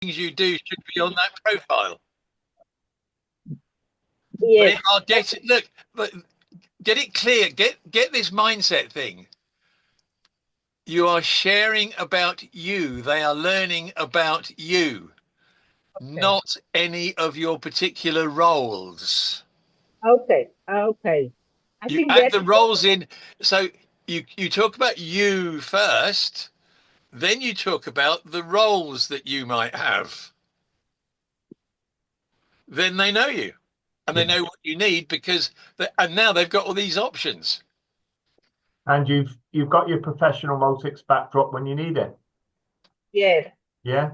things you do should be on that profile. Yes. They are getting, look, but get it clear. Get this mindset thing. You are sharing about you. They are learning about you, not any of your particular roles. Okay. Okay. I You think add that the roles in. So you talk about you first, then you talk about the roles that you might have. Then they know you and they know what you need because and now they've got all these options. And you've got your professional Maltix backdrop when you need it. yes. Yeah.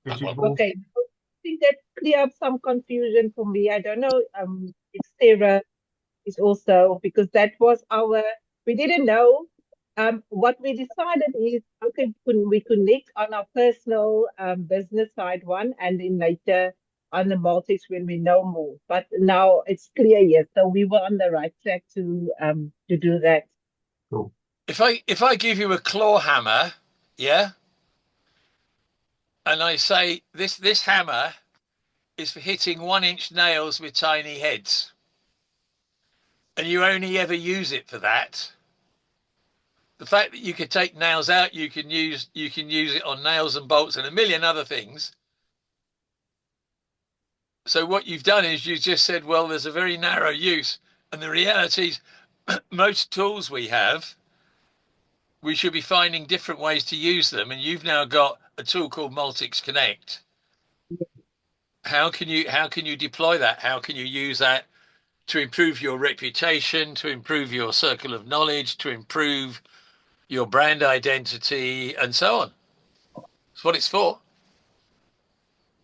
Okay. I think that clear up some confusion for me. I don't know if Sarah is also, because that was we didn't know. What we decided is, okay, we connect on our personal business side one, and then later on the Maltix when we know more. But now it's clear, yes. So we were on the right track to do that. Cool. If I give you a claw hammer, yeah, and I say this hammer is for hitting 1-inch nails with tiny heads, and you only ever use it for that. The fact that you can take nails out, you can use it on nails and bolts and a million other things. So what you've done is you just said, well, there's a very narrow use, and the reality is most tools we have, we should be finding different ways to use them, and you've now got a tool called Maltix Connect. How can you deploy that? How can you use that to improve your reputation, to improve your circle of knowledge, to improve your brand identity, and so on? That's what it's for.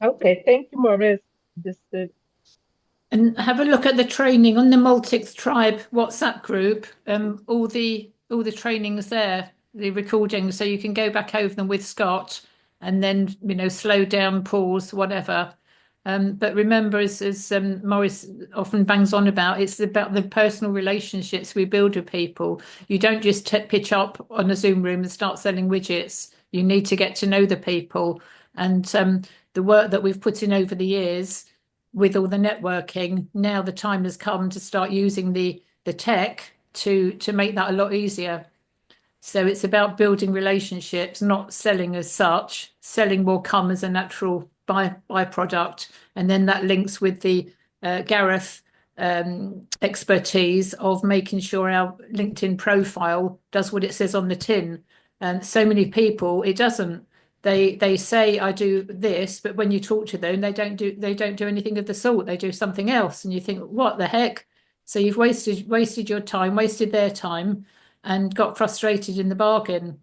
Okay, thank you, Maurice. Understood. And have a look at the training on the Maltix Tribe WhatsApp group. All the trainings there, the recordings, so you can go back over them with Scott, and then slow down, pause, whatever. But remember, as Maurice often bangs on about, it's about the personal relationships we build with people. You don't just pitch up on a Zoom room and start selling widgets. You need to get to know the people. And the work that we've put in over the years with all the networking, now the time has come to start using the tech to make that a lot easier. So it's about building relationships, not selling as such. Selling will come as a natural byproduct, and then that links with the Gareth expertise of making sure our LinkedIn profile does what it says on the tin. And so many people, it doesn't. They say I do this, but when you talk to them, they don't do anything of the sort. They do something else, and you think, what the heck? So you've wasted your time, wasted their time, and got frustrated in the bargain.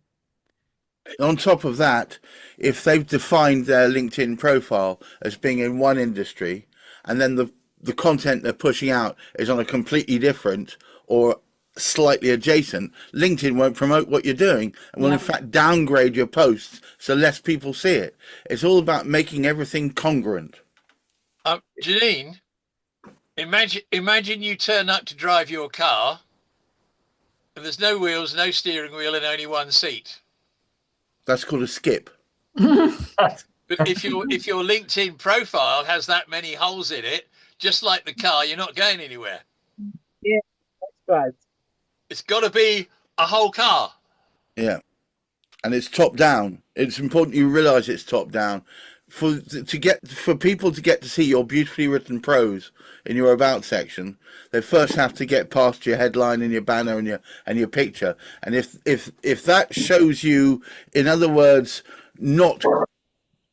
On top of that, if they've defined their LinkedIn profile as being in one industry, and then the content they're pushing out is on a completely different or slightly adjacent, LinkedIn won't promote what you're doing and will in fact downgrade your posts so less people see it. It's all about making everything congruent. Janine, imagine you turn up to drive your car and there's no wheels, no steering wheel, and only one seat. That's called a skip. But if your LinkedIn profile has that many holes in it, just like the car, you're not going anywhere. Yeah, that's right. It's got to be a whole car. Yeah, and it's top down. It's important you realise it's top down. For people to get to see your beautifully written prose in your about section, they first have to get past your headline and your banner and your picture. And if that shows you, in other words, not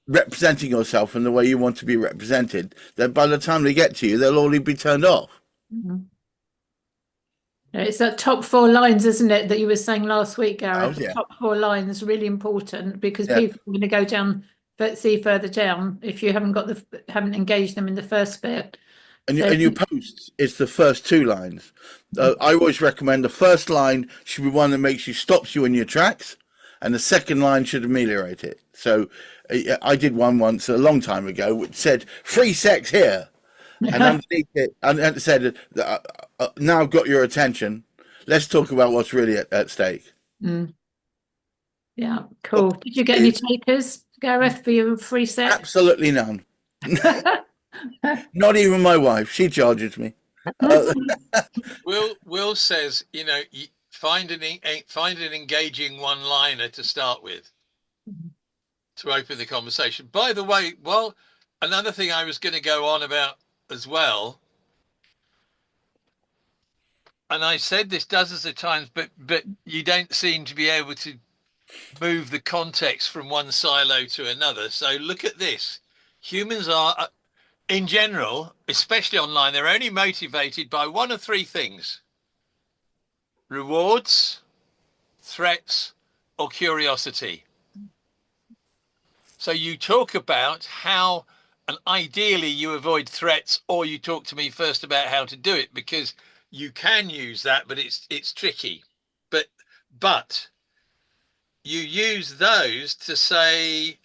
representing yourself in the way you want to be represented, then by the time they get to you, they'll already be turned off. Mm-hmm. It's that top 4 lines, isn't it, that you were saying last week, Gareth? Oh, yeah. Top 4 lines really important, because people are going to go down, see further down if you haven't engaged them in the first bit. And your posts is the first 2 lines. I always recommend the first line should be one that stops you in your tracks, and the second line should ameliorate it. So I did one once a long time ago which said "free sex here," and underneath it, and it said, "Now I've got your attention. Let's talk about what's really at stake." Yeah, cool. Did you get any takers? Gareth, for your free set? Absolutely none. Not even my wife. She charges me. Will says, find an engaging one-liner to start with to open the conversation. By the way, another thing I was going to go on about as well, and I said this dozens of times, but you don't seem to be able to move the context from one silo to another. So look at this. Humans are, in general, especially online, they're only motivated by one of three things: rewards, threats, or curiosity. So you talk about how, and ideally you avoid threats, or you talk to me first about how to do it, because you can use that, but it's tricky. But you use those to say,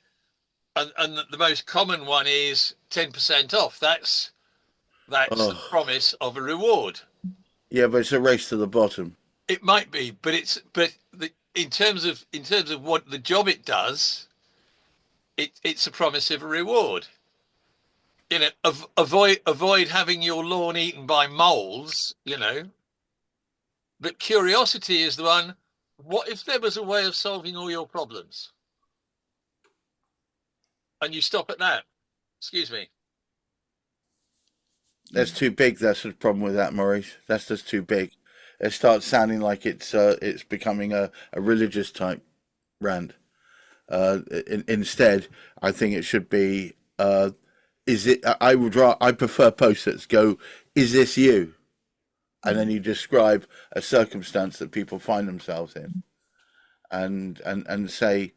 and the most common one is 10% off. That's the promise of a reward. Yeah, but it's a race to the bottom. It might be, but in terms of what the job it does, it's a promise of a reward. Avoid having your lawn eaten by moles. But curiosity is the one. What if there was a way of solving all your problems? And you stop at that. Excuse me. That's too big. That's the problem with that, Maurice. That's just too big. It starts sounding like it's becoming a religious type rant. Instead, I think it should be. Is it? I prefer posts that go, "Is this you?" And then you describe a circumstance that people find themselves in, and say,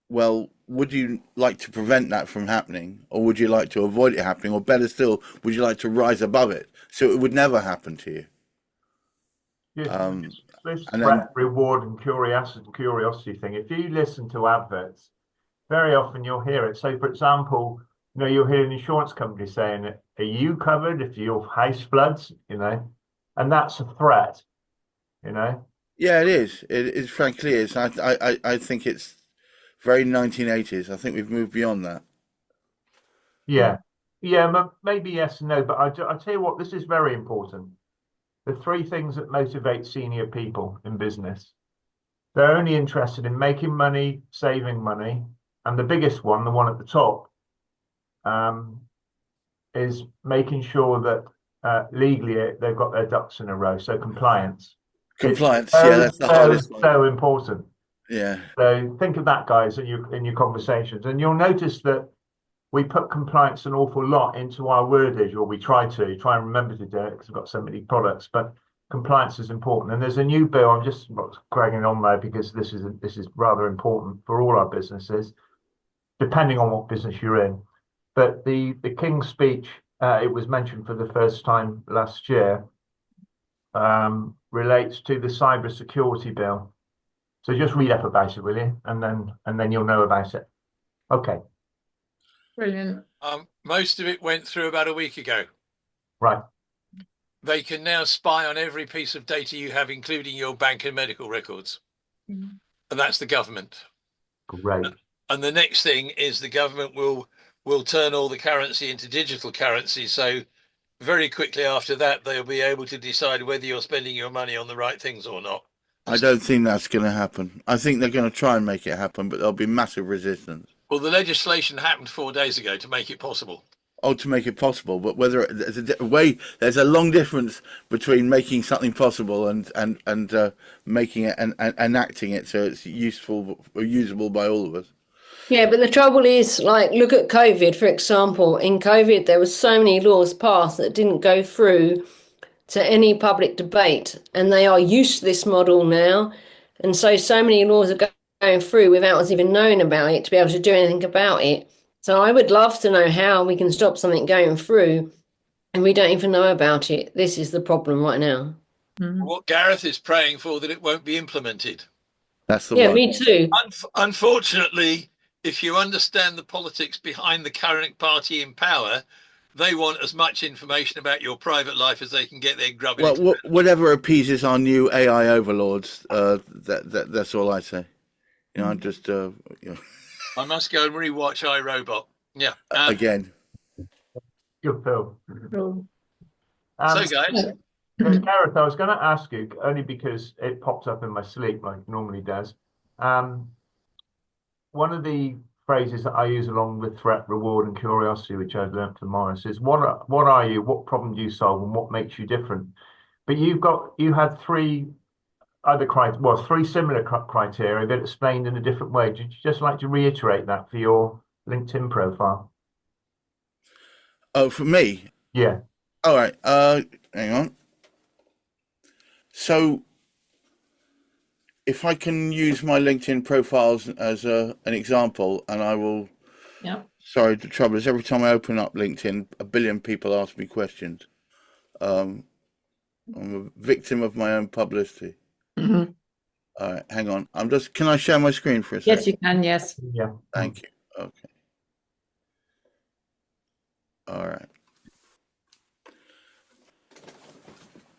well, would you like to prevent that from happening, or would you like to avoid it happening, or better still, would you like to rise above it so it would never happen to you? This threat, reward, and curiosity thing. If you listen to adverts, very often you'll hear it. So, for example, you'll hear an insurance company saying, "Are you covered if your house floods?" And that's a threat. Yeah, it is. It frankly is. I think it's very 1980s. I think we've moved beyond that. Yeah, maybe yes and no, but I tell you what, this is very important. The three things that motivate senior people in business. They're only interested in making money, saving money, and the biggest one, the one at the top, is making sure that legally they've got their ducks in a row. So compliance. Compliance, that's the hardest one. So important. Yeah. So think of that, guys, in your conversations, and you'll notice that we put compliance an awful lot into our wordage, or we try and remember to do it because we've got so many products. But compliance is important, and there's a new bill. I'm just dragging on there because this is rather important for all our businesses, depending on what business you're in. But the King's Speech, it was mentioned for the first time last year, relates to the cyber security bill. So just read up about it, will you? And then you'll know about it. Okay. Brilliant. Most of it went through about a week ago. Right. They can now spy on every piece of data you have, including your bank and medical records. And that's the government. Great. And the next thing is the government will turn all the currency into digital currency. So very quickly after that, they'll be able to decide whether you're spending your money on the right things or not. I don't think that's going to happen. I think they're going to try and make it happen, but there'll be massive resistance. Well, the legislation happened 4 days ago to make it possible. Oh, to make it possible, but whether there's a long difference between making something possible and making it and enacting it so it's useful or usable by all of us. Yeah, but the trouble is, look at COVID, for example. In COVID, there were so many laws passed that didn't go through to any public debate, and they are used to this model now. And so many laws are going through without us even knowing about it to be able to do anything about it. So I would love to know how we can stop something going through and we don't even know about it. This is the problem right now. What Gareth is praying for, that it won't be implemented. That's the one. Yeah, me too. Unfortunately, if you understand the politics behind the current party in power, they want as much information about your private life as they can get their grub. Well, whatever appeases our new AI overlords, that's all I say. I'm just, I must go and rewatch iRobot. Yeah. Again. Good film. Cool. So, guys, Gareth, I was going to ask you, only because it popped up in my sleep like it normally does. One of the phrases that I use along with threat, reward, and curiosity, which I've learned from Morris, is what are you, what problem do you solve, and what makes you different? But you had three similar criteria that explained in a different way. Did you just like to reiterate that for your LinkedIn profile? Oh, for me? Yeah. All right. Hang on. So if I can use my LinkedIn profiles as an example, and I will. Yeah. Sorry, the trouble is every time I open up LinkedIn, a billion people ask me questions. I'm a victim of my own publicity. Mm-hmm. All right, hang on. Can I share my screen for a second? Yes, you can. Yes. Yeah. Thank you. Okay. All right.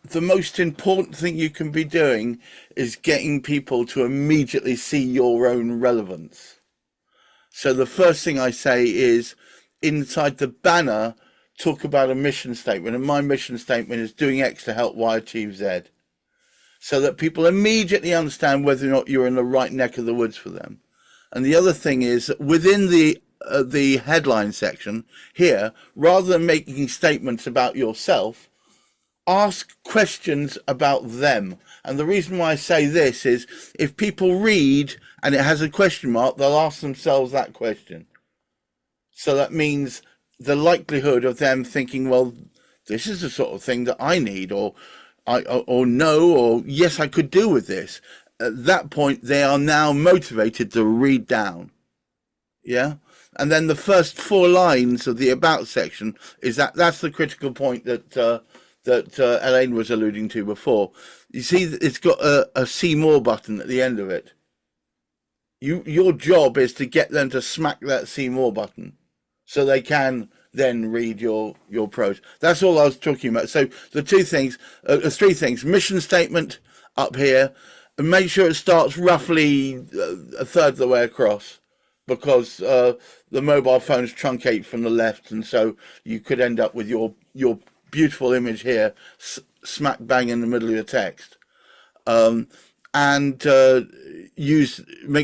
The most important thing you can be doing is getting people to immediately see your own relevance. So the first thing I say is, inside the banner, talk about a mission statement. And my mission statement is doing X to help Y achieve Z. So that people immediately understand whether or not you're in the right neck of the woods for them. And the other thing is, within the headline section here, rather than making statements about yourself, ask questions about them. And the reason why I say this is, if people read and it has a question mark, they'll ask themselves that question. So that means the likelihood of them thinking, well, this is the sort of thing that I need, or no, or yes, I could do with this. At that point, they are now motivated to read down. Yeah. And then the first 4 lines of the about section is that's the critical point that Elaine was alluding to before. You see, it's got a see more button at the end of it. Your job is to get them to smack that see more button so they can then read your prose. That's all I was talking about. So the 3 things, mission statement up here, and make sure it starts roughly a third of the way across, because the mobile phones truncate from the left, and so you could end up with your beautiful image here smack bang in the middle of your text. Make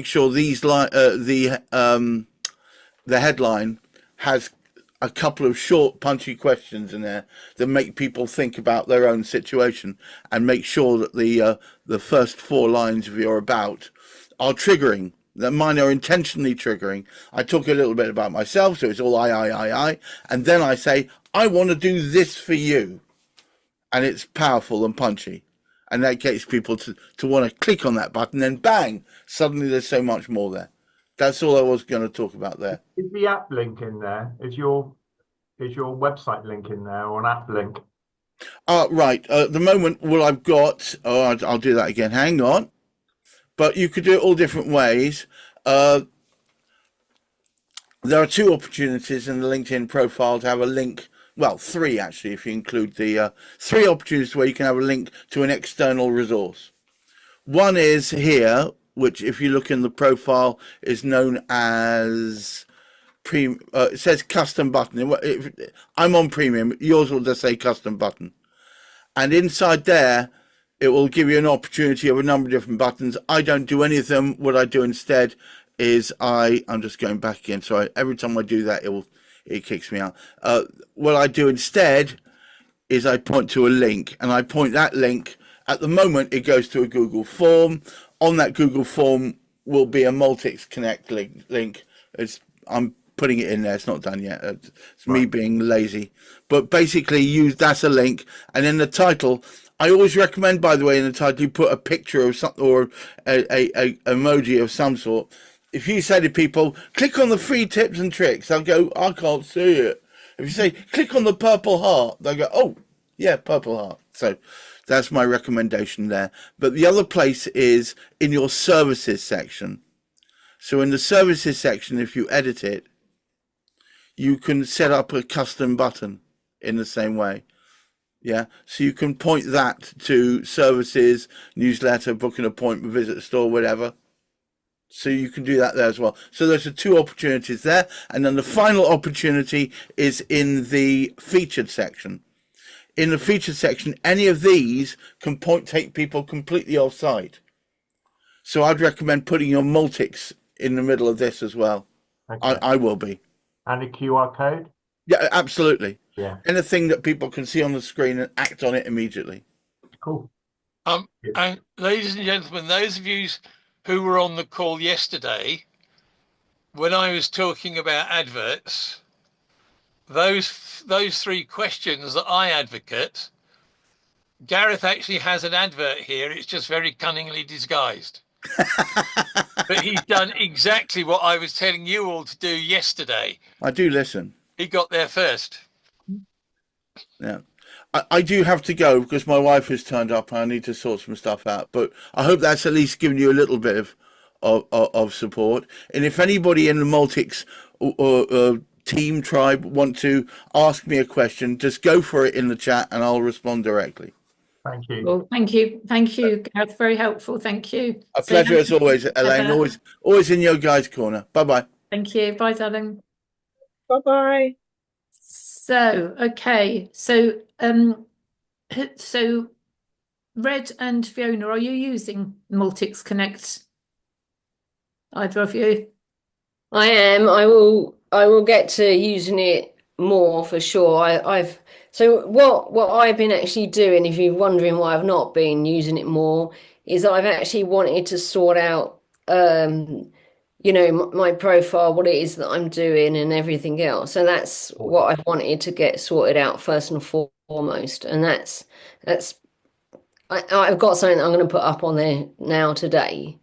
sure the headline has a couple of short punchy questions in there that make people think about their own situation, and make sure that the first 4 lines of your about are triggering. That mine are intentionally triggering. I talk a little bit about myself, so it's all I, and then I say, I want to do this for you, and it's powerful and punchy, and that gets people to want to click on that button. Then bang, suddenly there's so much more there. That's all I was going to talk about there. Is the app link in there? Is your website link in there, or an app link? Right. At the moment, what I've got, I'll do that again. Hang on. But you could do it all different ways. There are 2 opportunities in the LinkedIn profile to have a link. Well, 3 actually, if you include the 3 opportunities where you can have a link to an external resource. One is here, which if you look in the profile is known as it says custom button. I'm on premium. Yours will just say custom button. And inside there, it will give you an opportunity of a number of different buttons. I don't do any of them. What I do instead is I'm just going back again. So every time I do that, it kicks me out. What I do instead is I point to a link, and I point that link. At the moment, it goes to a Google form. On that Google form will be a Maltix Connect link. I'm putting it in there. It's not done yet. It's me being lazy. But basically, that's a link, and in the title, I always recommend, by the way, in the title, you put a picture of something or a emoji of some sort. If you say to people, click on the free tips and tricks, they'll go, I can't see it. If you say, click on the purple heart, they'll go, oh, yeah, purple heart. So that's my recommendation there. But the other place is in your services section. So in the services section, if you edit it, you can set up a custom button in the same way. Yeah, so you can point that to services, newsletter, book an appointment, visit the store, whatever. So you can do that there as well. So there's the two opportunities there. And then the final opportunity is in the featured section. In the featured section, any of these can take people completely offside. So I'd recommend putting your Maltix in the middle of this as well. Okay. I will be. And a QR code? Yeah, absolutely. Yeah. Anything that people can see on the screen and act on it immediately. Cool. And ladies and gentlemen, those of you who were on the call yesterday, when I was talking about adverts, those three questions that I advocate, Gareth actually has an advert here. It's just very cunningly disguised. But he's done exactly what I was telling you all to do yesterday. I do listen. He got there first. Yeah. I do have to go because my wife has turned up and I need to sort some stuff out. But I hope that's at least given you a little bit of support. And if anybody in the Maltix team tribe want to ask me a question, just go for it in the chat and I'll respond directly. Thank you. Well, thank you, Gareth. Very helpful. Thank you. A pleasure as always, Elaine. Always in your guys' corner. Bye-bye. Thank you. Bye, darling. Bye-bye. So, okay. So Red and Fiona, are you using Maltix Connect? Either of you? I am. I will get to using it more for sure. So what I've been actually doing, if you're wondering why I've not been using it more, is I've actually wanted to sort out my profile, what it is that I'm doing and everything else. So that's what I've wanted to get sorted out first and foremost. And I've got something that I'm going to put up on there now today.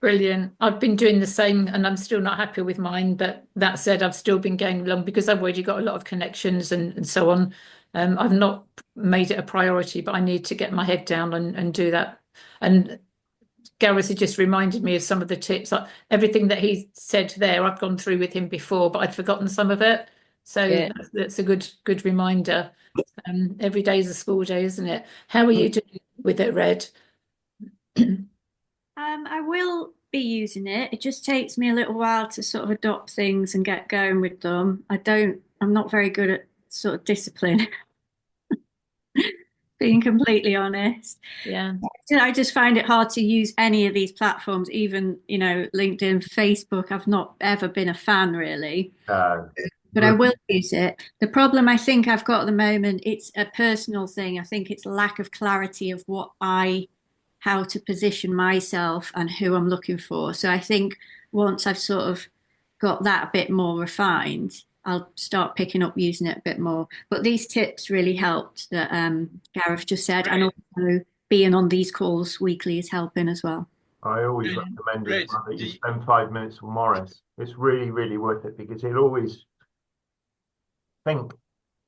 Brilliant. I've been doing the same and I'm still not happy with mine. But that said, I've still been going along because I've already got a lot of connections and so on. I've not made it a priority, but I need to get my head down and do that. And Gareth had just reminded me of some of the tips. Everything that he said there, I've gone through with him before, but I'd forgotten some of it. So Yeah. that's a good reminder. Every day is a school day, isn't it? How are you doing with it, Red? I will be using it. It just takes me a little while to sort of adopt things and get going with them. I'm not very good at sort of discipline, being completely honest. Yeah. I just find it hard to use any of these platforms, even, LinkedIn, Facebook. I've not ever been a fan really. But I will use it. The problem I think I've got at the moment, it's a personal thing. I think it's lack of clarity of how to position myself and who I'm looking for. So I think once I've sort of got that a bit more refined, I'll start picking up using it a bit more. But these tips really helped that Gareth just said, and also being on these calls weekly is helping as well. I always recommend it that you spend 5 minutes with Morris. It's really, really worth it because he'll always think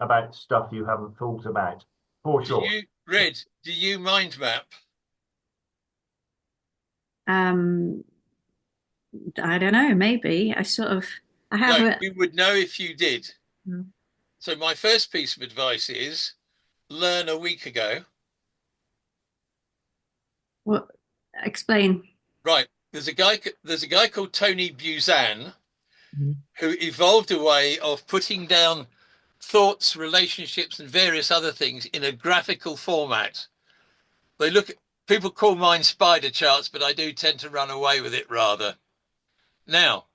about stuff you haven't thought about, for sure. Do you mind map? I don't know, maybe. I have No, you would know if you did. Mm. So my first piece of advice is learn a week ago. What? Explain. Right. There's a guy called Tony Buzan who evolved a way of putting down thoughts, relationships, and various other things in a graphical format. People call mine spider charts, but I do tend to run away with it rather. Now,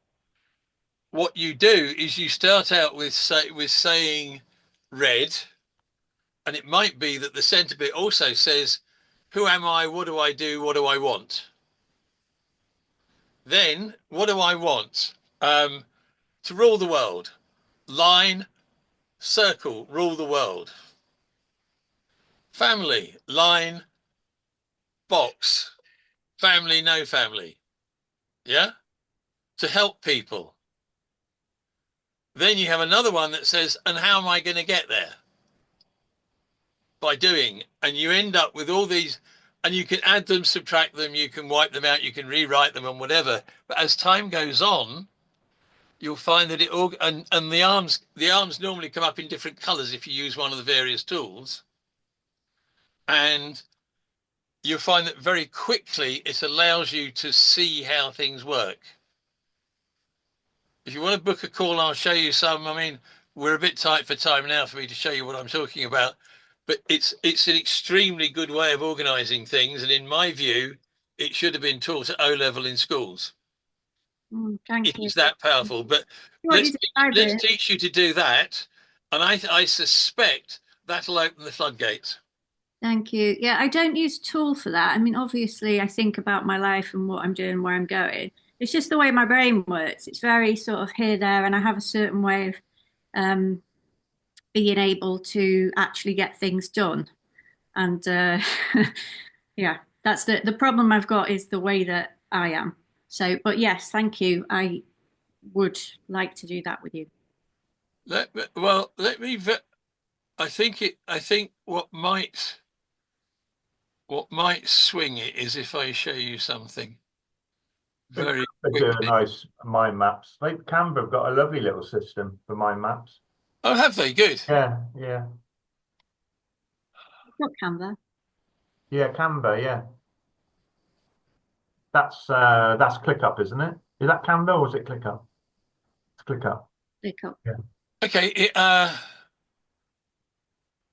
what you do is you start out with saying red, and it might be that the center bit also says, who am I? What do I do? What do I want? Then, what do I want? To rule the world. Line, circle, rule the world. Family, line, box, family, no family. Yeah? To help people. Then you have another one that says, and how am I going to get there? By doing. And you end up with all these, and you can add them, subtract them, you can wipe them out, you can rewrite them and whatever. But as time goes on, you'll find that it all, and the arms normally come up in different colors if you use one of the various tools. And you'll find that very quickly it allows you to see how things work. If you want to book a call, I'll show you some. I mean, we're a bit tight for time now for me to show you what I'm talking about, but it's an extremely good way of organizing things. And in my view, it should have been taught at O level in schools. Thank you. It's that powerful. But What you let's describe teach you to do that. And I suspect that'll open the floodgates. Thank you. Yeah, I don't use tool for that. I mean, obviously, I think about my life and what I'm doing, where I'm going. It's just the way my brain works. It's very sort of here, there, and I have a certain way of being able to actually get things done. And yeah, that's the problem I've got is the way that I am. So, but yes, thank you. I would like to do that with you. Let me. I think what might swing it is if I show you something very They do a quickly. nice mind maps. Like Canva have got a lovely little system for mind maps. Oh, have they? Good. Yeah. Not Canva. Yeah, Canva, yeah. That's ClickUp, isn't it? Is that Canva or is it ClickUp? It's ClickUp. ClickUp. Yeah. Okay.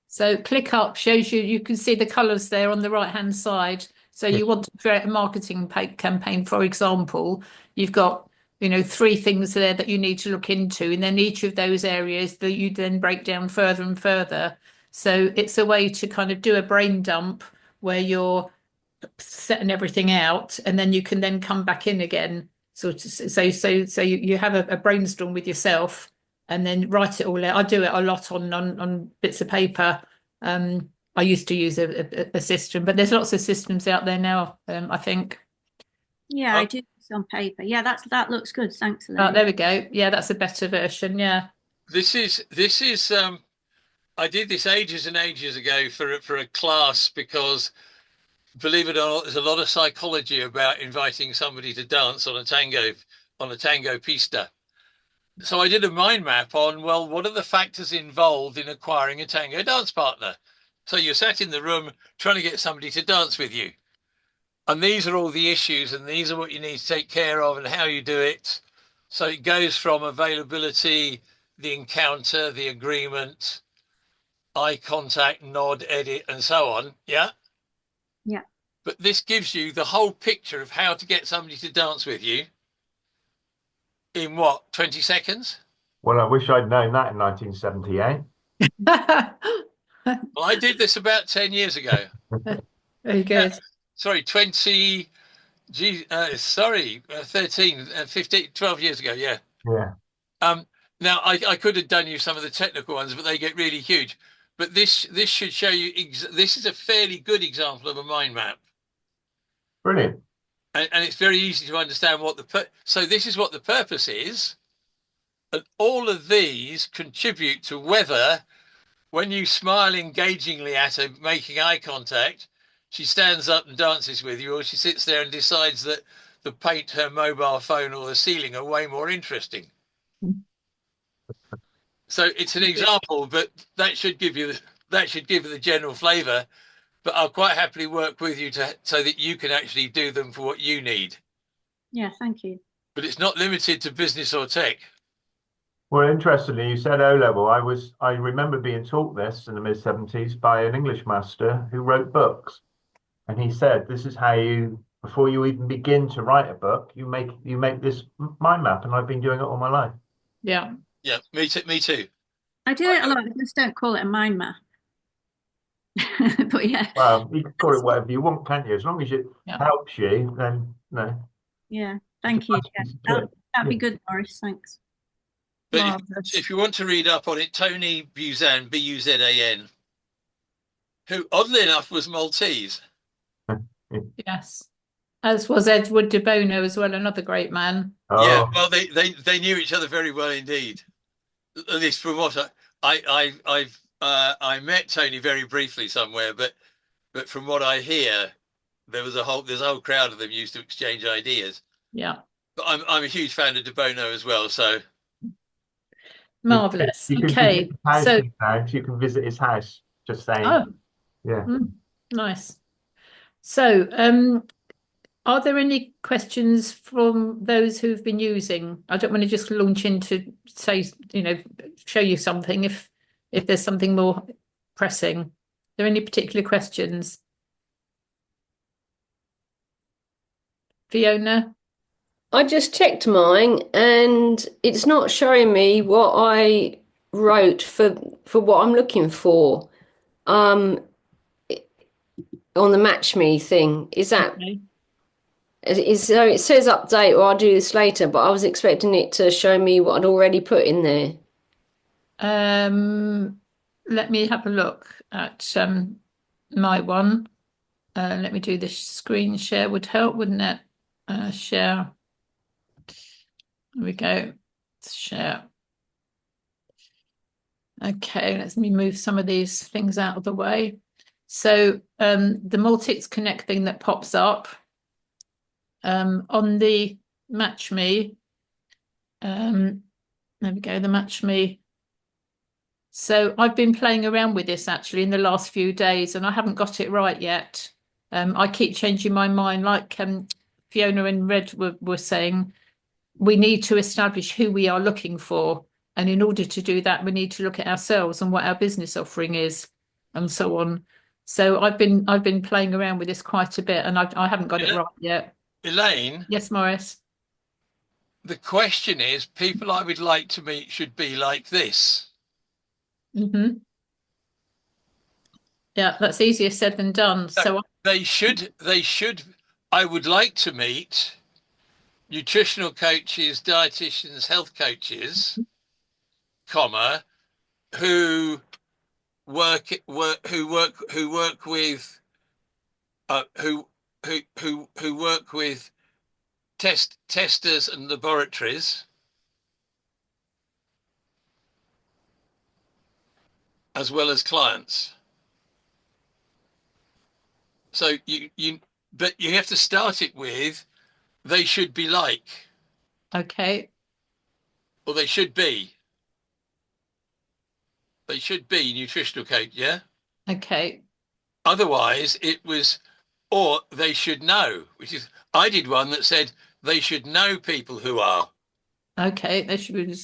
So ClickUp shows you can see the colours there on the right hand side. So you want to create a marketing campaign, for example, you've got 3 things there that you need to look into, and then each of those areas that you then break down further and further. So it's a way to kind of do a brain dump where you're setting everything out, and then you can then come back in again. So you have a brainstorm with yourself, and then write it all out. I do it a lot on bits of paper. I used to use a system, but there's lots of systems out there now. I think. Yeah, I do this on paper. Yeah, that looks good. Thanks, Elaine. Oh, there we go. Yeah, that's a better version. Yeah. This is. I did this ages and ages ago for a class because, believe it or not, there's a lot of psychology about inviting somebody to dance on a tango pista. So I did a mind map on, well, what are the factors involved in acquiring a tango dance partner? So you're sat in the room trying to get somebody to dance with you. And these are all the issues, and these are what you need to take care of and how you do it. So it goes from availability, the encounter, the agreement, eye contact, nod, edit, and so on. Yeah. Yeah. But this gives you the whole picture of how to get somebody to dance with you in what, 20 seconds? Well, I wish I'd known that in 1978. Well, I did this about 10 years ago. Very good. Sorry, 13, 15, 12 years ago. Yeah. Yeah. Now I could have done you some of the technical ones, but they get really huge. But this should show you, this is a fairly good example of a mind map. Brilliant. And it's very easy to understand so this is what the purpose is. And all of these contribute to whether, when you smile engagingly at her, making eye contact, she stands up and dances with you, or she sits there and decides that the paint, her mobile phone, or the ceiling are way more interesting. So it's an example, but that should give you the general flavour. But I'll quite happily work with you so that you can actually do them for what you need. Yeah, thank you. But it's not limited to business or tech. Well, interestingly, you said O level. I remember being taught this in the mid-70s by an English master who wrote books, and he said, "This is how you, before you even begin to write a book, you make this mind map." And I've been doing it all my life. Yeah. Yeah, me too. I do it a lot. I just don't call it a mind map. But yeah. Well, you can call it whatever you want, can't you? As long as it helps you, then no. Yeah, thank you. Yeah, that'd be good, Maurice. Thanks. But if you want to read up on it, Tony Buzan, Buzan, who oddly enough was Maltese. Yes. As was Edward de Bono as well, another great man. Oh. Yeah, well, they knew each other very well indeed. At least from what I met Tony very briefly somewhere, but from what I hear, there's a whole crowd of them used to exchange ideas. Yeah. But I'm a huge fan of de Bono as well, so marvelous. You can Okay, so you can visit his house. Just saying. Oh, yeah, nice. So, are there any questions from those who've been using? I don't want to just launch into say, show you something if there's something more pressing. Are there any particular questions? Fiona? I just checked mine and it's not showing me what I wrote for what I'm looking for. On the Match Me thing. Is that Okay. so it says update or I'll do this later, but I was expecting it to show me what I'd already put in there. Let me have a look at my one. Let me do this screen share would help, wouldn't it? Share. There we go. Share. Okay, let me move some of these things out of the way. So the Maltix Connect thing that pops up on the Match Me. There we go, the Match Me. So I've been playing around with this actually in the last few days and I haven't got it right yet. I keep changing my mind, like Fiona and Red were saying, we need to establish who we are looking for. And in order to do that, we need to look at ourselves and what our business offering is and so on. So I've been playing around with this quite a bit and I haven't got it right yet. Elaine? Yes, Morris? The question is, people I would like to meet should be like this. Mm-hmm. Yeah, that's easier said than done. So they should, I would like to meet nutritional coaches, dietitians, health coaches, comma, who work with who work with testers and laboratories, as well as clients. So but you have to start it with, they should be like. okay. Or they should be. They should be nutritional coach, yeah? Okay. Otherwise, it was, or they should know, which is, I did one that said they should know people who are. Okay, they should be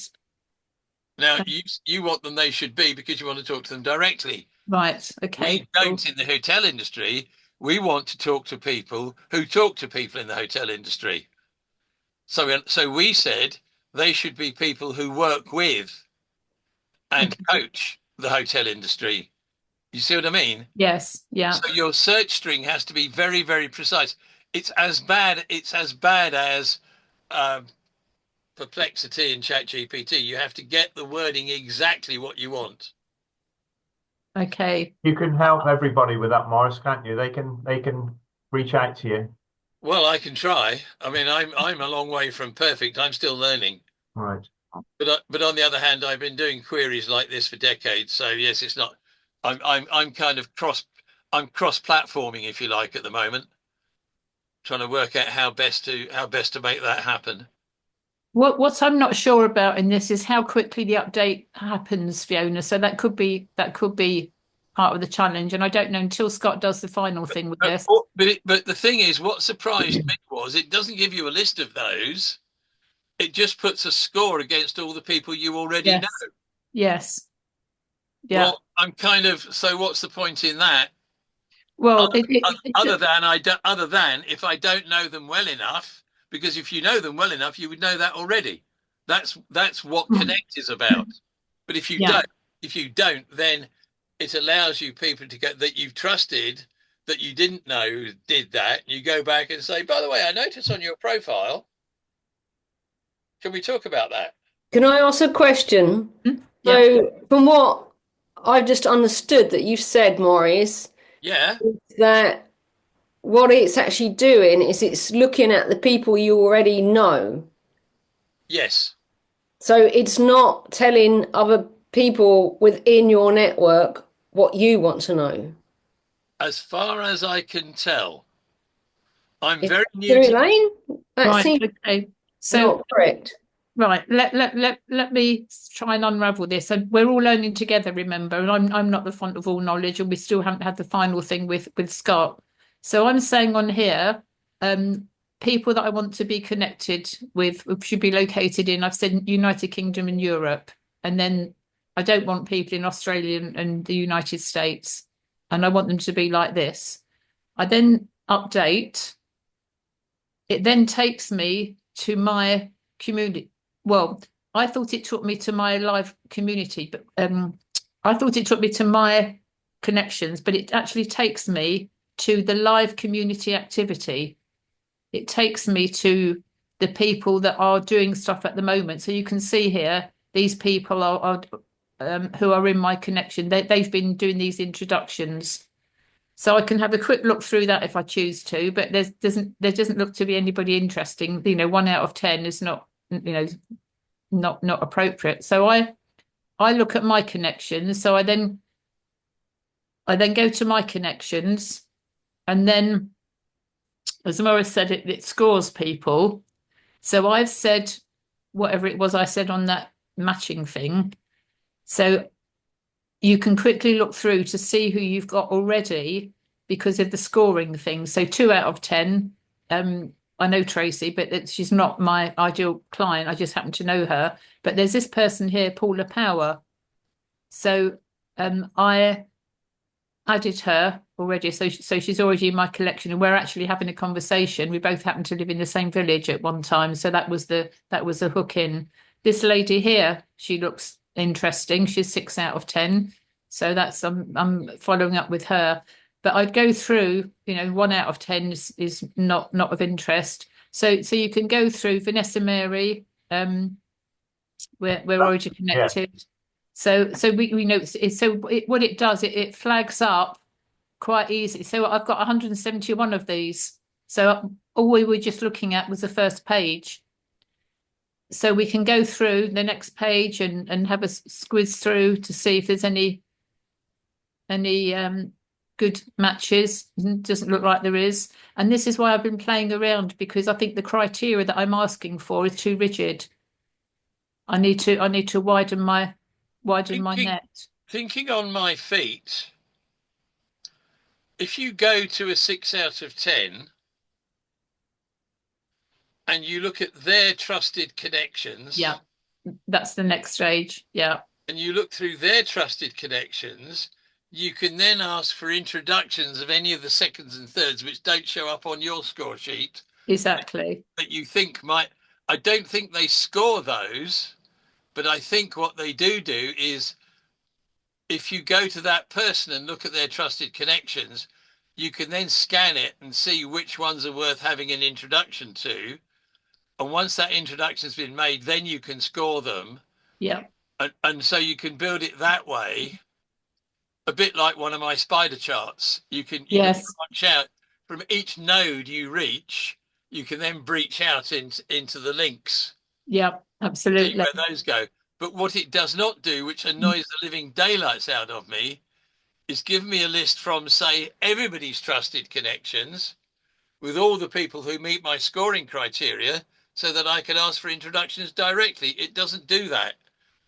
Now, you want them, they should be, because you want to talk to them directly. right. Okay. We don't in the hotel industry. We want to talk to people who talk to people in the hotel industry. So we said they should be people who work with and coach the hotel industry. You see what I mean? Yes. Yeah. So your search string has to be very, very precise. It's as bad as Perplexity and ChatGPT. You have to get the wording exactly what you want. Okay. You can help everybody with that, Morris, can't you? They can reach out to you. Well, I can try. I mean, I'm a long way from perfect. I'm still learning. Right. But on the other hand, I've been doing queries like this for decades. So yes, it's not. I'm kind of cross-platforming, if you like, at the moment, trying to work out how best to make that happen. What I'm not sure about in this is how quickly the update happens, Fiona. So that could be part of the challenge. And I don't know until Scott does the final thing with this. But the thing is, what surprised me was it doesn't give you a list of those. It just puts a score against all the people you already know. Yes. Yeah. Well, I'm kind of, so what's the point in that? Well, other than if I don't know them well enough, because if you know them well enough, you would know that already. That's what Connect is about. But if you don't, then it allows you people to get that you've trusted, that you didn't know did that. You go back and say, by the way, I noticed on your profile. Can we talk about that? Can I ask a question? Yeah. So, from what I've just understood that you've said, Maurice, yeah, that what it's actually doing is it's looking at the people you already know. Yes. So it's not telling other people within your network what you want to know. As far as I can tell, I'm Is very that new to Elaine? That right. seems Okay. So not correct. Right. Let me try and unravel this. And we're all learning together, remember, and I'm not the font of all knowledge, and we still haven't had the final thing with Scott. So I'm saying on here, people that I want to be connected with should be located in, I've said United Kingdom and Europe. And then I don't want people in Australia and the United States. And I want them to be like this. I then update. It then takes me to my community. Well, I thought it took me to my live community, but I thought it took me to my connections, but it actually takes me to the live community activity. It takes me to the people that are doing stuff at the moment. So you can see here, these people are who are in my connection. They've been doing these introductions. So I can have a quick look through that if I choose to, but there doesn't look to be anybody interesting. 1 out of 10 is not, not appropriate. So I look at my connections. So I then go to my connections, and then, as Maurice said, it scores people. So I've said whatever it was I said on that matching thing. So you can quickly look through to see who you've got already because of the scoring thing. So 2 out of 10. I know Tracy, but she's not my ideal client. I just happen to know her. But there's this person here, Paula Power. So I added her already. So she's already in my collection, and we're actually having a conversation. We both happen to live in the same village at one time. So that was a hook in. This lady here, she looks interesting. She's 6 out of 10. So that's I'm following up with her. But I'd go through, 1 out of 10 is not of interest. So you can go through Vanessa Mary. We're already connected. Yeah. So we know. What it does, it flags up quite easy. So I've got 171 of these. So all we were just looking at was the first page. So we can go through the next page and have a squiz through to see if there's any good matches. It doesn't look like there is. And this is why I've been playing around, because I think the criteria that I'm asking for is too rigid. I need to widen my net. Thinking on my feet, if you go to a 6 out of 10 and you look at their trusted connections. Yeah, that's the next stage. Yeah. And you look through their trusted connections, you can then ask for introductions of any of the seconds and thirds which don't show up on your score sheet. Exactly. That you think might. I don't think they score those, but I think what they do is, if you go to that person and look at their trusted connections, you can then scan it and see which ones are worth having an introduction to. And once that introduction has been made, then you can score them. Yeah. And so you can build it that way, a bit like one of my spider charts. You can branch out from each node you reach. You can then breach out into the links. Yeah, absolutely. See where those go. But what it does not do, which annoys the living daylights out of me, is give me a list from, say, everybody's trusted connections with all the people who meet my scoring criteria, so that I can ask for introductions directly. It doesn't do that.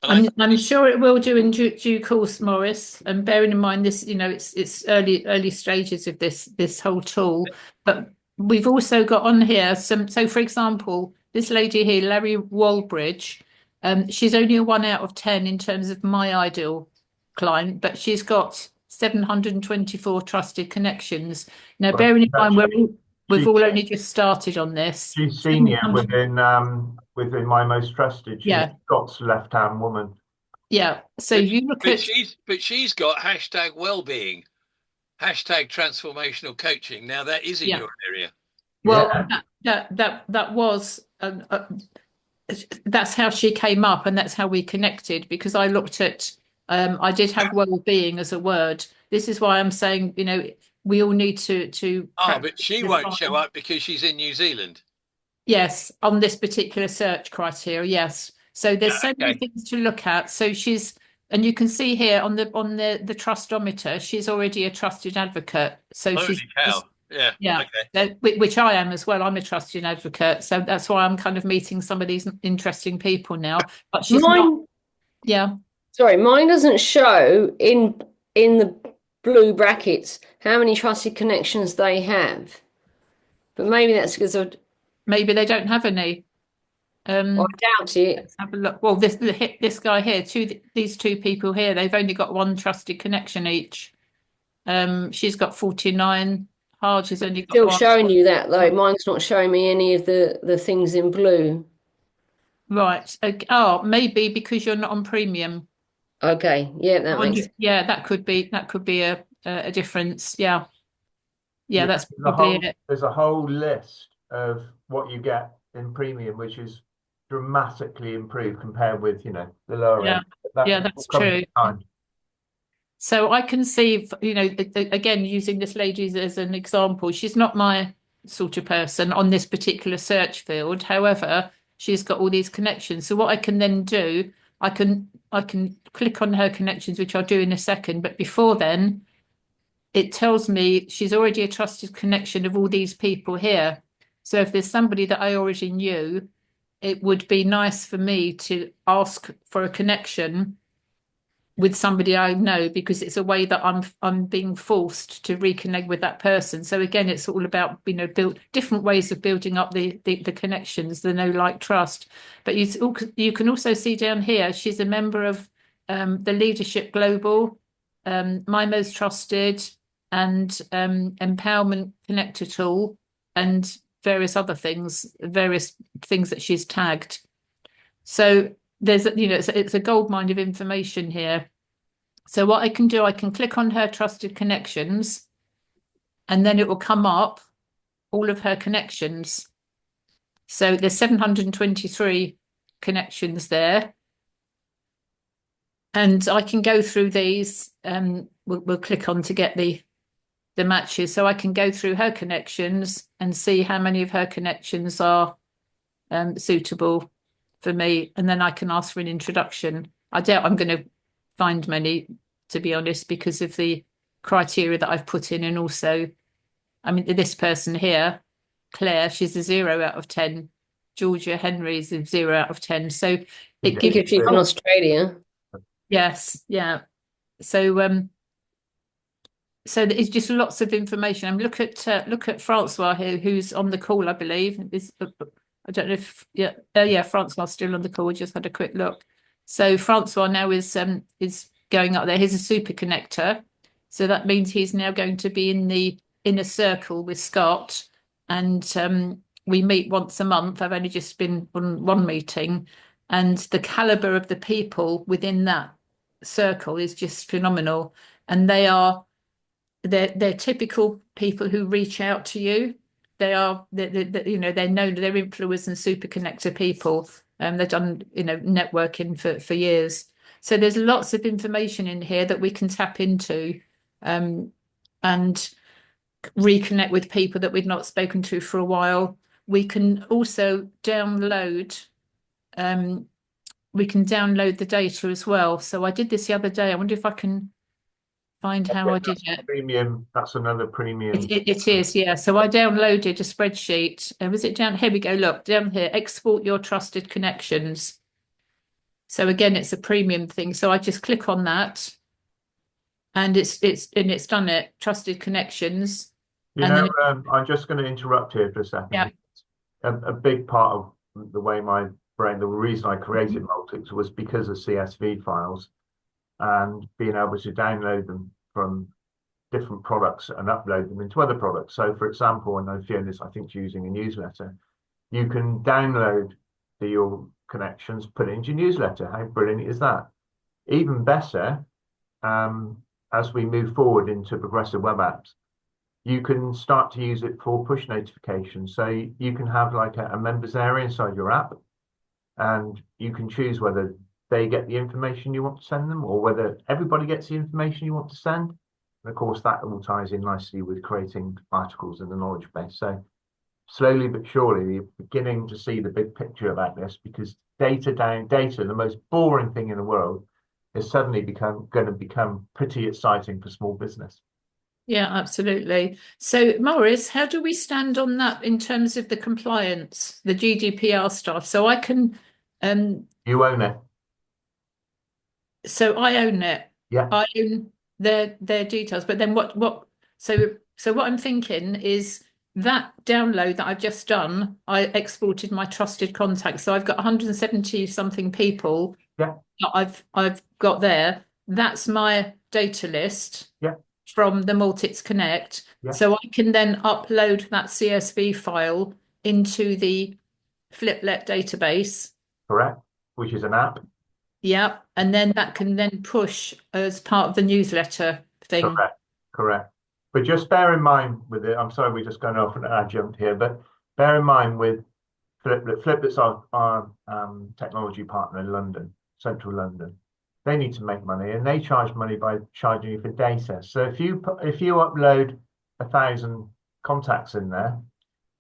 I'm sure it will do in due course, Maurice. And bearing in mind this, it's early stages of this whole tool. But we've also got on here some. So, for example, this lady here, Larry Walbridge, she's only a 1 out of 10 in terms of my ideal client, but she's got 724 trusted connections. Now, bearing in mind we've all only just started on this. She's senior within my most trusted. She's Scott's left-hand woman. Yeah. So you look at. She's got hashtag wellbeing, hashtag transformational coaching. Now that is in your area. Well, that was. That's how she came up, and that's how we connected, because I looked at. I did have well-being as a word. This is why I'm saying, we all need to. But she won't show up because she's in New Zealand. Yes, on this particular search criteria, yes. So there's so many things to look at. So and you can see here on the trustometer, she's already a trusted advocate. So Holy cow. Yeah. Okay. Which I am as well. I'm a trusted advocate. So that's why I'm kind of meeting some of these interesting people now. But she's not. Yeah. Sorry, mine doesn't show in the blue brackets how many trusted connections they have. But maybe that's because Maybe they don't have any. I doubt it. Let's have a look. Well, this guy here, these two people here, they've only got one trusted connection each. She's got 49. Harge has only got Still one. showing you that though. Mine's not showing me any of the things in blue. Right. Okay. Oh, maybe because you're not on premium. Okay. Yeah, that makes sense. Yeah, that could be a difference. Yeah. Yeah, that's probably it. There's a whole list of what you get in premium, which is dramatically improved compared with, the lower end. Yeah, that's true. So I can see, again, using this lady as an example, she's not my sort of person on this particular search field. However, she's got all these connections. So what I can then do, I can click on her connections, which I'll do in a second. But before then, it tells me she's already a trusted connection of all these people here. So if there's somebody that I already knew, it would be nice for me to ask for a connection with somebody I know, because it's a way that I'm being forced to reconnect with that person. So again, it's all about build different ways of building up the connections, the know, like, trust. But you can also see down here she's a member of the Leadership Global, My Most Trusted, and Empowerment Connector Tool, and various things that she's tagged. So there's it's a goldmine of information here. So what I can do, I can click on her trusted connections, and then it will come up all of her connections. So there's 723 connections there, and I can go through these. We'll click on to get the matches, so I can go through her connections and see how many of her connections are suitable for me, and then I can ask for an introduction. I doubt I'm going to find many, to be honest, because of the criteria that I've put in, and also, I mean, this person here, Claire, she's a 0 out of 10. Georgia Henry is a 0 out of 10. So it gives you from Australia. Yes, yeah. So so it's just lots of information. Look at Francois here, who's on the call, I believe. I don't know if Francois still on the call. We just had a quick look. So Francois now is going up there. He's a super connector, so that means he's now going to be in the inner circle with Scott, and we meet once a month. I've only just been on one meeting, and the caliber of the people within that circle is just phenomenal, and they're typical people who reach out to you. They're known, they're influencers and super connector people. They've done networking for years. So there's lots of information in here that we can tap into, and reconnect with people that we've not spoken to for a while. We can also download. We can download the data as well. So I did this the other day. I wonder if I can find how I did it. Premium. That's another premium. It is, yeah. So I downloaded a spreadsheet. Was it down? Here we go. Look, down here, export your trusted connections. So again, it's a premium thing. So I just click on that, and it's done it. Trusted connections. I'm just going to interrupt here for a second. Yeah. A big part of the way my brain, the reason I created Maltix was because of CSV files and being able to download them from different products and upload them into other products. So, for example, and Fiona's, I think, using a newsletter, you can download your connections, put it into your newsletter. How brilliant is that? Even better, as we move forward into progressive web apps, you can start to use it for push notifications. So you can have like a members area inside your app, and you can choose whether they get the information you want to send them or whether everybody gets the information you want to send. And of course, that all ties in nicely with creating articles in the knowledge base. So slowly but surely, you're beginning to see the big picture about this, because data, the most boring thing in the world, is suddenly going to become pretty exciting for small business. Yeah, absolutely. So, Maurice, how do we stand on that in terms of the compliance, the GDPR stuff? So I can... You own it. So I own it. Yeah. I own their details. But then what So what I'm thinking is that download that I've just done, I exported my trusted contacts. So I've got 170 something people Yeah. that I've got there. That's my data list Yeah. from the Maltix Connect. Yeah. So I can then upload that CSV file into the Fliplet database. Correct. Which is an app. Yeah. And then that can then push as part of the newsletter thing. Correct. But just bear in mind with it, I'm sorry, we're just going off an adjunct here, but bear in mind with Fliplet's our technology partner in London, central London. They need to make money, and they charge money by charging you for data. So if you upload 1,000 contacts in there,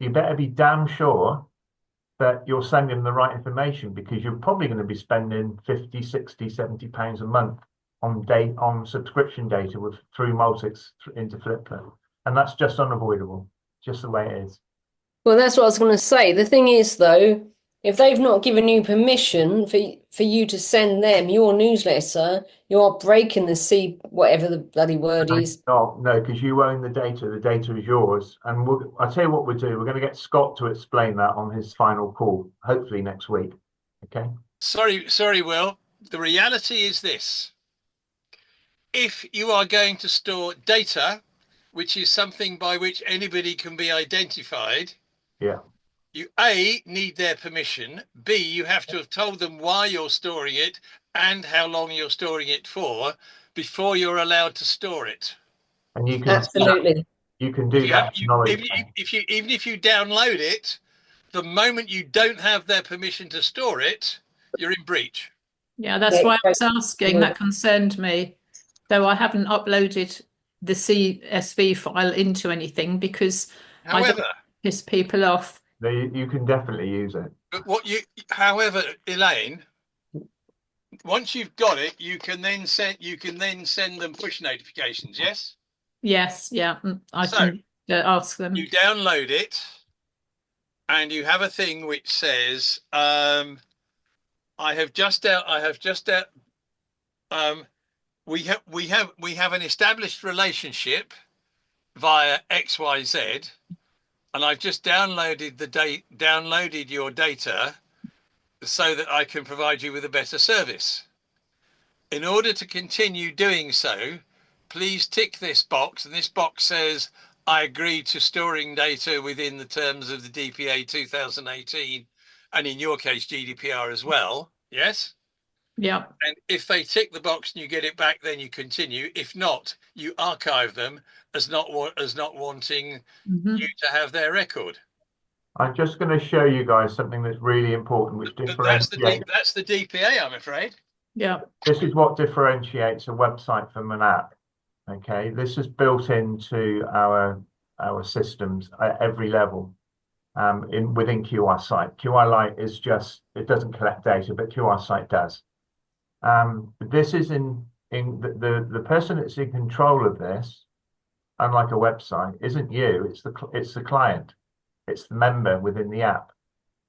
you better be damn sure that you're sending the right information, because you're probably going to be spending 50, 60, 70 pounds a month on subscription data through Maltix into Fliplet, and that's just unavoidable, just the way it is. Well, that's what I was going to say. The thing is, though, if they've not given you permission for you to send them your newsletter, you are breaking the whatever the bloody word is. No, because you own the data. The data is yours. And I'll tell you what we'll do. We're going to get Scott to explain that on his final call, hopefully next week. Okay. Sorry, Will. The reality is this. If you are going to store data, which is something by which anybody can be identified, yeah, you A, need their permission, B, you have to have told them why you're storing it and how long you're storing it for before you're allowed to store it. And you can absolutely you can do that. Even if you download it, the moment you don't have their permission to store it, you're in breach. Yeah, that's why I was asking. That concerned me, though I haven't uploaded the CSV file into anything because I don't piss people off. You can definitely use it. But however, Elaine, once you've got it, you can then send them push notifications. Yes. Yes. Yeah. I can ask them. You download it, and you have a thing which says, "I have just out. We have an established relationship via XYZ, and I've just downloaded your data so that I can provide you with a better service. In order to continue doing so, please tick this box, and this box says I agree to storing data within the terms of the DPA 2018, and in your case GDPR as well. Yes. Yeah. And if they tick the box and you get it back, then you continue. If not, you archive them as not wanting you to have their record. I'm just going to show you guys something that's really important, which differentiates. That's the DPA, I'm afraid. Yeah. This is what differentiates a website from an app. Okay, this is built into our systems at every level. Within QR Site, QR Lite is just, it doesn't collect data, but QR Site does. This is in the person that's in control of this, unlike a website, isn't you. It's the client. It's the member within the app.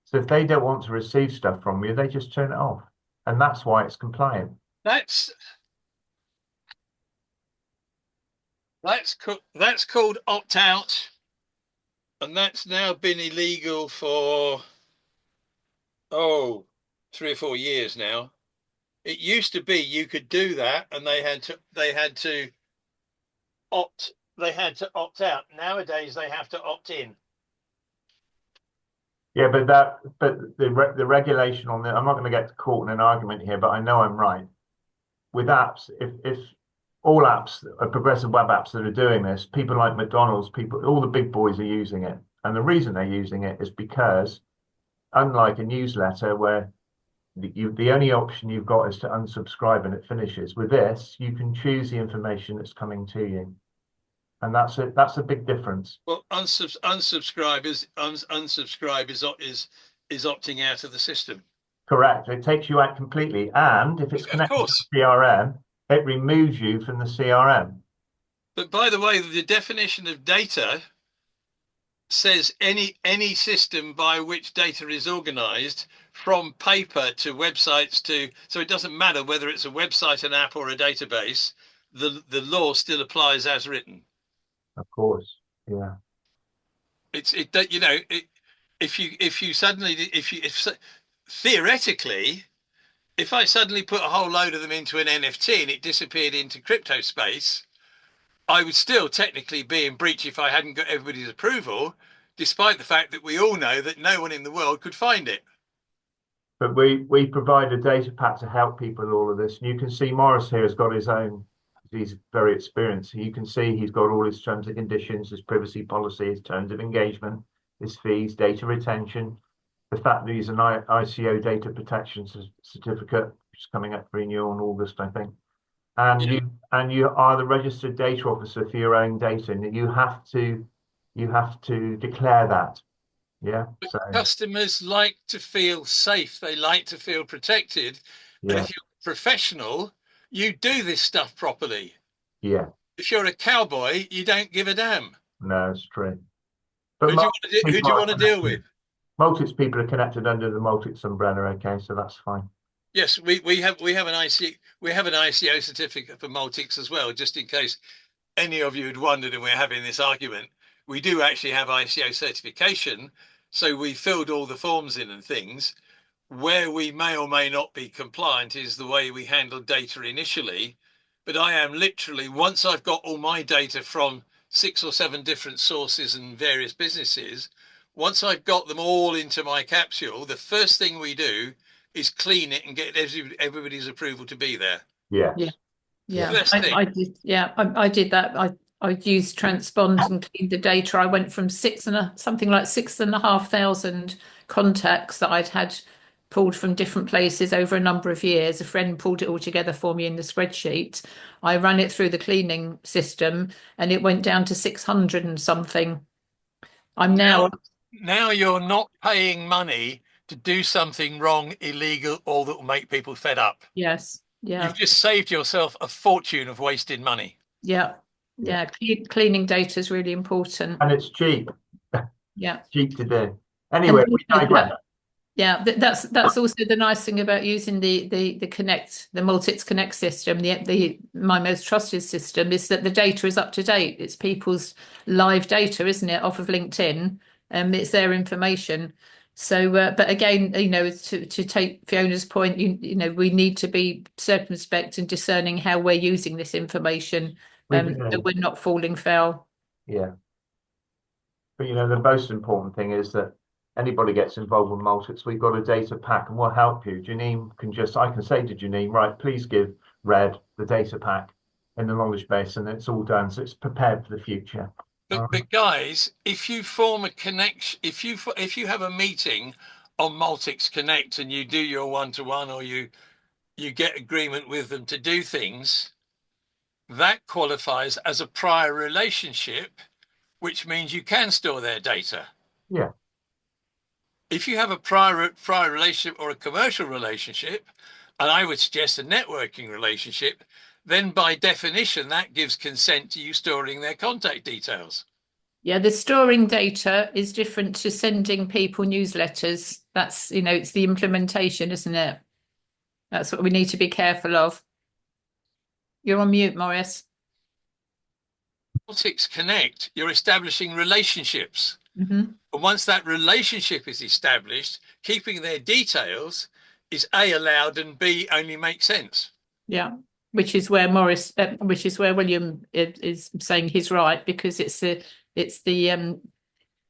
So if they don't want to receive stuff from you, they just turn it off, and that's why it's compliant. That's called opt-out, and that's now been illegal for 3 or 4 years now. It used to be you could do that, and they had to opt out. Nowadays they have to opt in. Yeah, but the regulation on that, I'm not going to get caught in an argument here, but I know I'm right. With apps, if all apps are progressive web apps that are doing this, people like McDonald's, all the big boys are using it. And the reason they're using it is because, unlike a newsletter where the only option you've got is to unsubscribe and it finishes, with this, you can choose the information that's coming to you. And that's a big difference. Well, unsubscribe is opting out of the system. Correct. It takes you out completely. And if it's connected to the CRM, it removes you from the CRM. But by the way, the definition of data says any system by which data is organized, from paper to websites so it doesn't matter whether it's a website, an app, or a database, the law still applies as written. Of course. Yeah. If theoretically, if I suddenly put a whole load of them into an NFT and it disappeared into crypto space, I would still technically be in breach if I hadn't got everybody's approval, despite the fact that we all know that no one in the world could find it. But we provide a data pack to help people with all of this. And you can see Morris here has got his own, he's very experienced. You can see he's got all his terms and conditions, his privacy policy, his terms of engagement, his fees, data retention, the fact that he's an ICO data protection certificate, which is coming up for renewal in August, I think. And you are the registered data officer for your own data, and you have to declare that. Yeah. So customers like to feel safe. They like to feel protected. yeah. And if you're a professional, you do this stuff properly. Yeah. If you're a cowboy, you don't give a damn. No, it's true. But who do you want to deal with? Maltix people are connected under the Maltix umbrella, okay, so that's fine. Yes, we have an ICO certificate for Maltix as well, just in case any of you had wondered and we're having this argument. We do actually have ICO certification, so we filled all the forms in and things. Where we may or may not be compliant is the way we handle data initially. But I am literally, once I've got all my data from 6 or 7 different sources and various businesses, once I've got them all into my capsule, the first thing we do is clean it and get everybody's approval to be there. Yes. Yeah. I did. Yeah, I did that. I used Transpond and cleaned the data. I went from something like 6,500 contacts that I'd had pulled from different places over a number of years. A friend pulled it all together for me in the spreadsheet. I ran it through the cleaning system and it went down to 600 and something. Now you're not paying money to do something wrong, illegal, or that will make people fed up. Yes. Yeah. You've just saved yourself a fortune of wasted money. Yeah. Yeah. Cleaning data is really important. And it's cheap. Yeah. Cheap to do. Anyway, we digress. Yeah, that's also the nice thing about using the Maltix Connect system, my most trusted system, is that the data is up to date. It's people's live data, isn't it, off of LinkedIn? It's their information. So, but again, to take Fiona's point, we need to be circumspect and discerning how we're using this information, that we're not falling foul. Yeah. But the most important thing is that anybody gets involved with Maltix, we've got a data pack and we'll help you. Janine I can say to Janine, right, please give Red the data pack in the knowledge base, and it's all done. So it's prepared for the future. But guys, if you form a connection, if you have a meeting on Maltix Connect and you do your one-to-one, or you get agreement with them to do things, that qualifies as a prior relationship, which means you can store their data. Yeah. If you have a prior relationship or a commercial relationship, and I would suggest a networking relationship, then by definition, that gives consent to you storing their contact details. Yeah, the storing data is different to sending people newsletters. That's, it's the implementation, isn't it? That's what we need to be careful of. You're on mute, Morris. Maltix Connect, you're establishing relationships. Mm-hmm. And once that relationship is established, keeping their details is A, allowed, and B, only makes sense. Yeah, which is where William is saying he's right, because it's the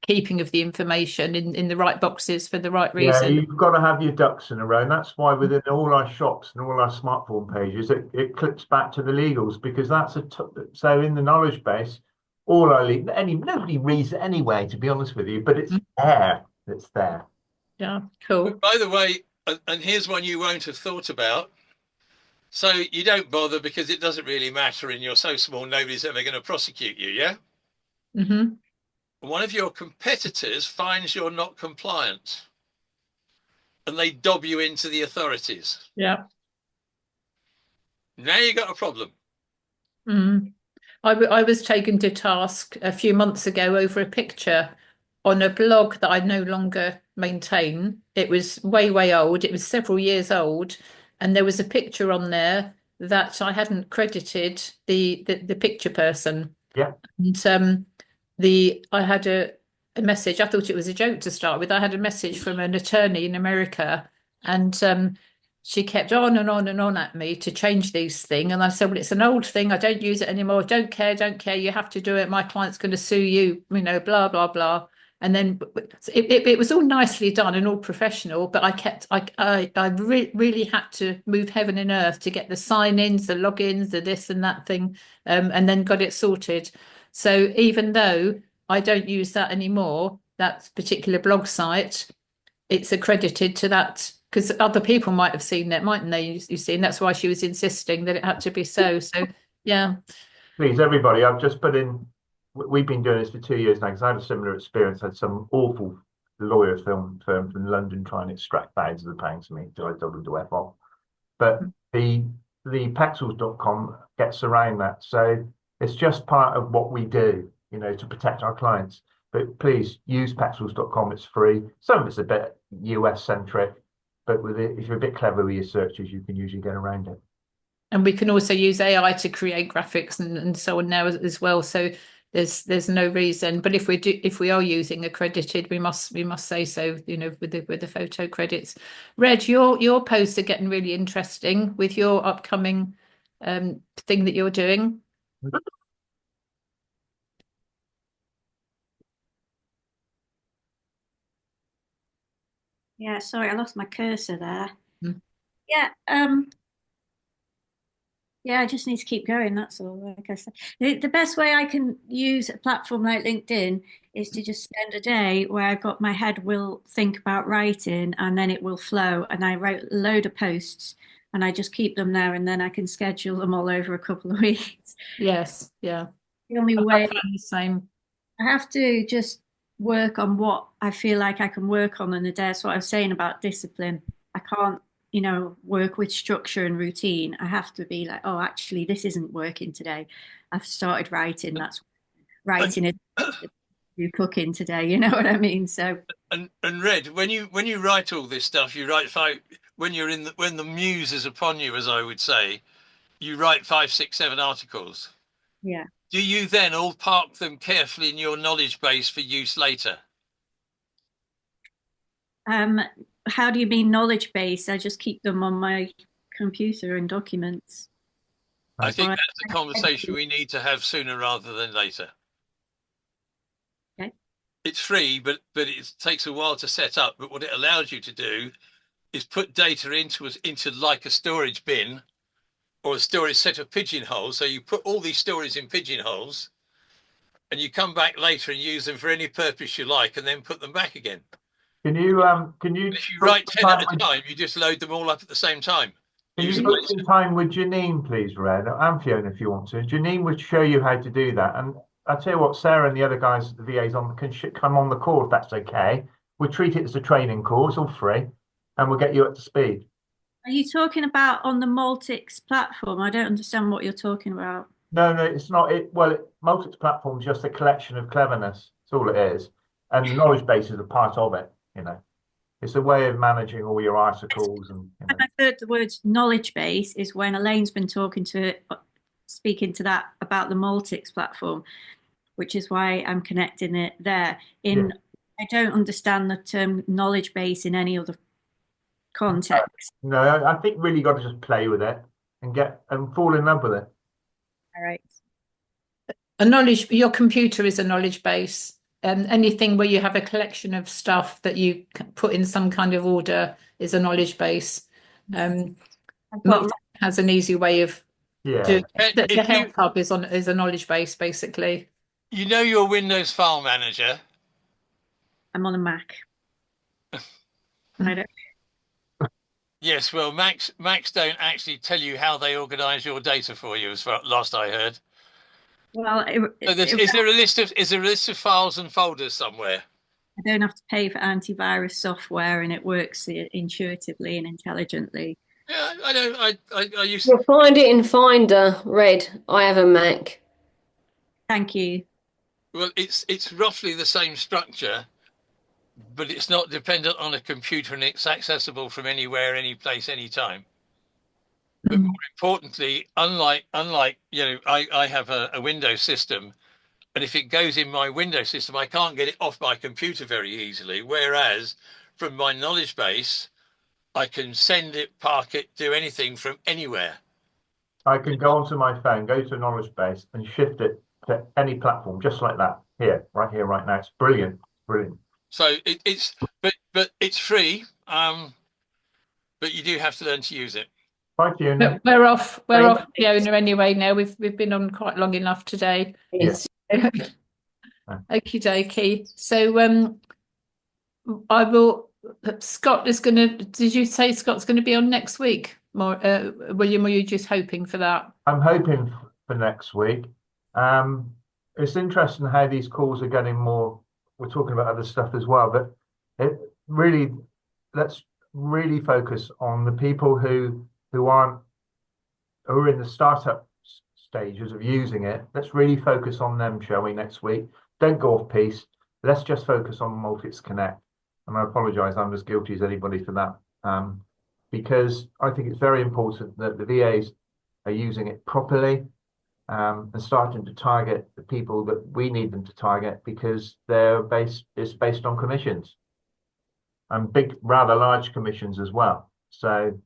keeping of the information in the right boxes for the right reason. Yeah, you've got to have your ducks in a row, and that's why within all our shops and all our smartphone pages, it clips back to the legals, because that's so in the knowledge base, all our nobody reads it anyway, to be honest with you, but it's there. It's there. Yeah, cool. But by the way, and here's one you won't have thought about. So you don't bother because it doesn't really matter, and you're so small, nobody's ever going to prosecute you, yeah? Mm-hmm. One of your competitors finds you're not compliant, and they dob you into the authorities. Yeah. Now you got a problem. Mm-hmm. I was taken to task a few months ago over a picture on a blog that I no longer maintain. It was way old. It was several years old, and there was a picture on there that I hadn't credited the picture person. Yeah. And I had a message. I thought it was a joke to start with. I had a message from an attorney in America, and she kept on and on and on at me to change these things. And I said, well, it's an old thing. I don't use it anymore. Don't care, don't care. You have to do it. My client's going to sue you, blah, blah, blah. And then it was all nicely done and all professional, but I really had to move heaven and earth to get the sign-ins, the logins, the this and that thing, and then got it sorted. So even though I don't use that anymore, that particular blog site, it's accredited to that because other people might have seen it, mightn't they? You see, and that's why she was insisting that it had to be so. So, yeah. Please, everybody, I've just put in, we've been doing this for 2 years now because I had a similar experience. I had some awful lawyer firm from London trying to extract thousands of pounds from me to I WWF off. But the pexels.com gets around that. So it's just part of what we do, to protect our clients. But please use pexels.com. It's free. Some of it's a bit US centric, but with it, if you're a bit clever with your searches, you can usually get around it. And we can also use AI to create graphics and so on now as well. So there's no reason. But if we are using accredited, we must say so. With the photo credits. Red, your posts are getting really interesting with your upcoming thing that you're doing. Yeah, sorry, I lost my cursor there. Mm. Yeah, yeah, I just need to keep going. That's all. Like I said, the best way I can use a platform like LinkedIn is to just spend a day where I've got my head will think about writing, and then it will flow. And I write a load of posts, and I just keep them there, and then I can schedule them all over a couple of weeks. Yes, yeah. The only I way find the same. I have to just work on what I feel like I can work on in a day. That's what I was saying about discipline. I can't, work with structure and routine. I have to be like, oh, actually, this isn't working today. I've started writing. That's writing is do cooking today. You know what I mean? So And Red, when you write all this stuff, you write when the muse is upon you, as I would say, you write 5, 6, 7 articles. yeah. Do you then all park them carefully in your knowledge base for use later? How do you mean knowledge base? I just keep them on my computer and documents. I think that's a conversation we need to have sooner rather than later. Okay. It's free, but it takes a while to set up. But what it allows you to do is put data into like a storage bin or a storage set of pigeonholes. So you put all these stories in pigeonholes and you come back later and use them for any purpose you like and then put them back again. Can you If you write 10 at a time, you just load them all up at the same time. Can you book some time with Janine, please, Red, and Fiona, if you want to? Janine would show you how to do that. And I'll tell you what, Sarah and the other guys, the VAs can come on the call if that's okay. We'll treat it as a training course, all free, and we'll get you up to speed. Are you talking about on the Maltix platform? I don't understand what you're talking about. No, it's not. Maltix platform is just a collection of cleverness. That's all it is. And the knowledge base is a part of it, It's a way of managing all your articles and. When I've heard the words knowledge base is when Elaine's been speaking to that about the Maltix platform, which is why I'm connecting it there. I don't understand the term knowledge base in any other context. No, I think really you got to just play with it and fall in love with it. All right. Your computer is a knowledge base. Anything where you have a collection of stuff that you put in some kind of order is a knowledge base. Maltix has an easy way of doing it. The Health Hub is a knowledge base, basically. You know your Windows File Manager? I'm on a Mac. I don't. Yes, well, Macs don't actually tell you how they organize your data for you, as far last I heard. Well, is there a list of files and folders somewhere? I don't have to pay for antivirus software, and it works intuitively and intelligently. Yeah, I know. I used to. You'll find it in Finder, Red. I have a Mac. Thank you. Well, it's roughly the same structure, but it's not dependent on a computer and it's accessible from anywhere, any place, any time. But more importantly, unlike I have a Windows system, and if it goes in my Windows system, I can't get it off my computer very easily. Whereas from my knowledge base, I can send it, park it, do anything from anywhere. I can go onto my phone, go to a knowledge base, and shift it to any platform, just like that. Here, right now. It's brilliant, brilliant. So but it's free. But you do have to learn to use it. Bye, Fiona. We're off, Fiona, anyway now. We've been on quite long enough today. Yes. Okie dokie. So I will Scott is gonna, did you say Scott's gonna be on next week? More William, were you just hoping for that? I'm hoping for next week. It's interesting how these calls are getting more. We're talking about other stuff as well, but let's really focus on the people who are in the startup stages of using it. Let's really focus on them, shall we, next week? Don't go off piece. Let's just focus on Maltix Connect. And I apologize, I'm as guilty as anybody for that. Because I think it's very important that the VAs are using it properly, and starting to target the people that we need them to target, because it's based on commissions, and big, rather large commissions as well. So,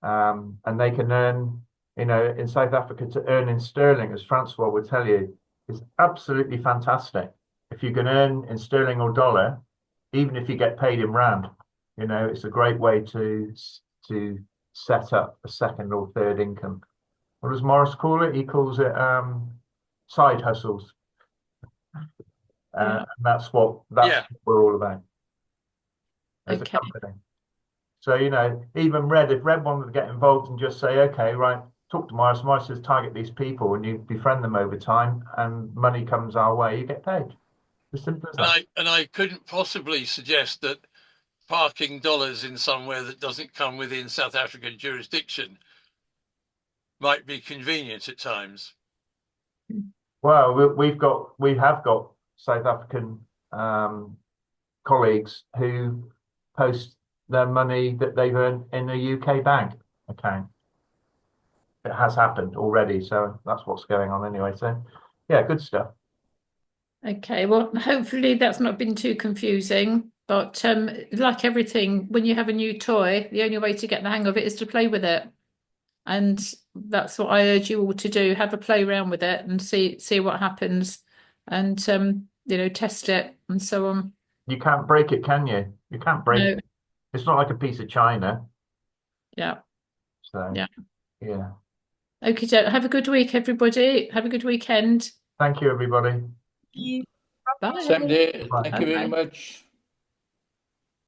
and they can earn, in South Africa, to earn in sterling, as Francois would tell you, is absolutely fantastic. If you can earn in sterling or dollar, even if you get paid in rand, it's a great way to set up a second or third income. What does Morris call it? He calls it side hustles. And that's what we're all about as a company. So, even if Red wanted to get involved and just say, okay, right, talk to Morris. Morris says target these people, and you befriend them over time, and money comes our way, you get paid. As simple as that. And I couldn't possibly suggest that parking dollars in somewhere that doesn't come within South African jurisdiction might be convenient at times. Well, we have got South African colleagues who post their money that they've earned in a UK bank account. It has happened already, so that's what's going on anyway. So, yeah, good stuff. Okay, well, hopefully that's not been too confusing. But like everything, when you have a new toy, the only way to get the hang of it is to play with it. And that's what I urge you all to do. Have a play around with it and see what happens, and test it and so on. You can't break it, can you? You can't break it. It's not like a piece of china. Yeah. So yeah. Okay, so have a good week, everybody. Have a good weekend. Thank you, everybody. Thank you. Bye. Same day. Thank you very much.